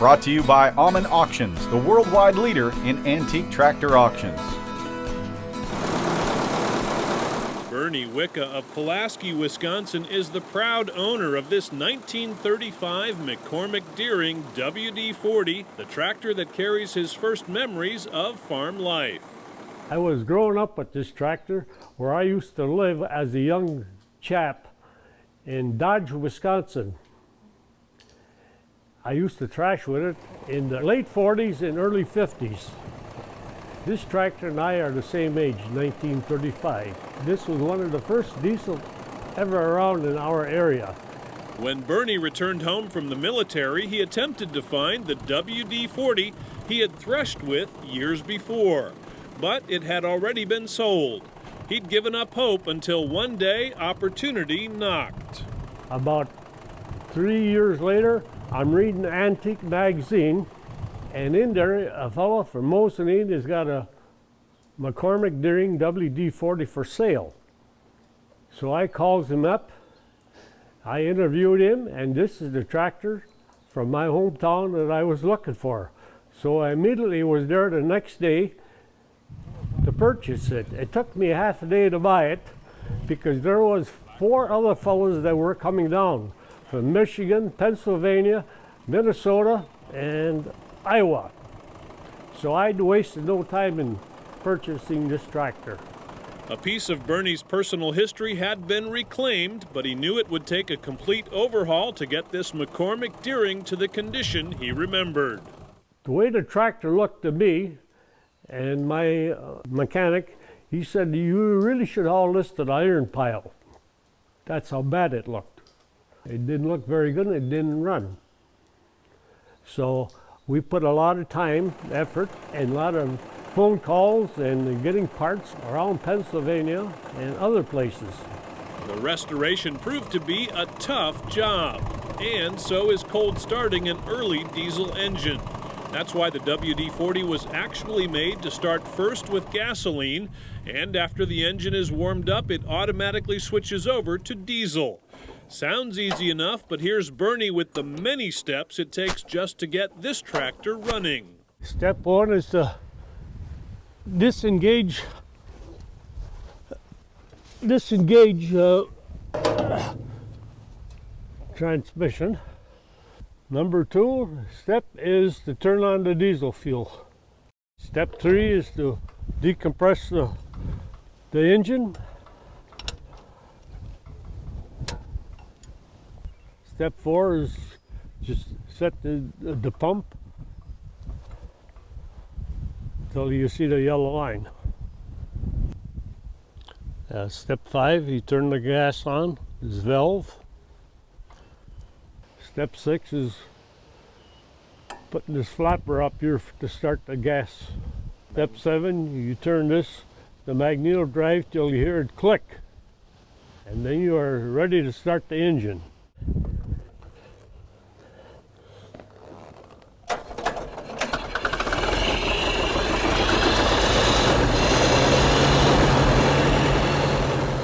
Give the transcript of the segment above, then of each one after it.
Brought to you by Alman Auctions, the worldwide leader in antique tractor auctions. Bernie Wicka of Pulaski, Wisconsin is the proud owner of this 1935 McCormick-Deering WD-40, the tractor that carries his first memories of farm life. I was growing up with this tractor where I used to live as a young chap in Dodge, Wisconsin. I used to thrash with it in the late 40s and early 50s. This tractor and I are the same age, 1935. This was one of the first diesel ever around in our area. When Bernie returned home from the military, he attempted to find the WD-40 he had threshed with years before, but it had already been sold. He'd given up hope until one day opportunity knocked. About 3 years later, I'm reading Antique magazine, and in there, a fellow from Mosinine has got a McCormick-Deering WD-40 for sale. So I calls him up, I interviewed him, and this is the tractor from my hometown that I was looking for. So I immediately was there the next day to purchase it. It took me half a day to buy it because there was 4 other fellows that were coming down from Michigan, Pennsylvania, Minnesota, and Iowa. So I'd wasted no time in purchasing this tractor. A piece of Bernie's personal history had been reclaimed, but he knew it would take a complete overhaul to get this McCormick-Deering to the condition he remembered. The way the tractor looked to me and my mechanic, he said, you really should haul this to the iron pile. That's how bad it looked. It didn't look very good and it didn't run. So we put a lot of time, effort, and a lot of phone calls and getting parts around Pennsylvania and other places. The restoration proved to be a tough job, and so is cold starting an early diesel engine. That's why the WD-40 was actually made to start first with gasoline, and after the engine is warmed up, it automatically switches over to diesel. Sounds easy enough, but here's Bernie with the many steps it takes just to get this tractor running. Step 1 is to disengage transmission. Number 2 step is to turn on the diesel fuel. Step 3 is to decompress the engine. Step 4 is just set the pump until you see the yellow line. Step 5, you turn the gas on, this valve. Step 6 is putting this flapper up here to start the gas. Step 7, you turn the magneto drive till you hear it click, and then you are ready to start the engine.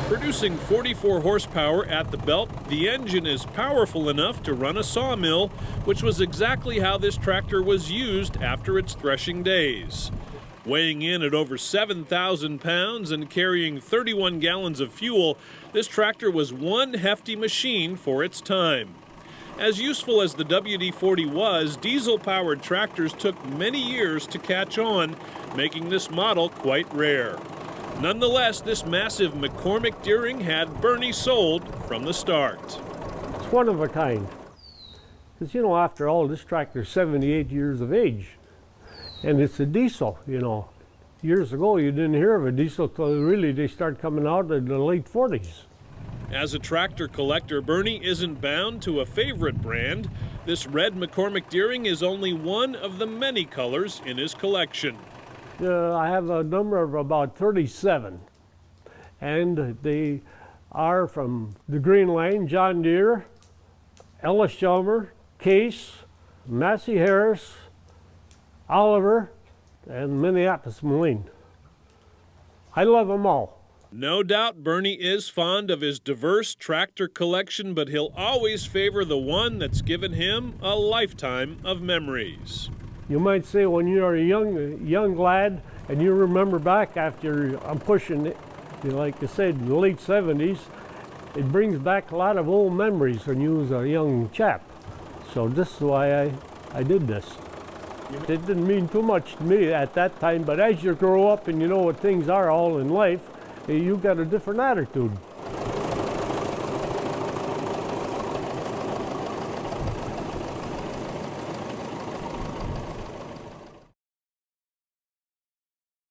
Producing 44 horsepower at the belt, the engine is powerful enough to run a sawmill, which was exactly how this tractor was used after its threshing days. Weighing in at over 7,000 pounds and carrying 31 gallons of fuel, this tractor was one hefty machine for its time. As useful as the WD-40 was, diesel-powered tractors took many years to catch on, making this model quite rare. Nonetheless, this massive McCormick-Deering had Bernie sold from the start. It's one of a kind. Because, you know, after all, this tractor's 78 years of age. And it's a diesel, you know. Years ago, you didn't hear of a diesel till really they start coming out in the late 40s. As a tractor collector, Bernie isn't bound to a favorite brand. This red McCormick-Deering is only one of the many colors in his collection. I have a number of about 37, and they are from the Green Line, John Deere, Ellis Chalmer, Case, Massey Harris, Oliver, and Minneapolis Moline. I love them all. No doubt Bernie is fond of his diverse tractor collection, but he'll always favor the one that's given him a lifetime of memories. You might say when you're a young lad and you remember back after I'm pushing it, like I said, the late 70s, it brings back a lot of old memories when you was a young chap. So this is why I did this. It didn't mean too much to me at that time, but as you grow up and you know what things are all in life, you got a different attitude.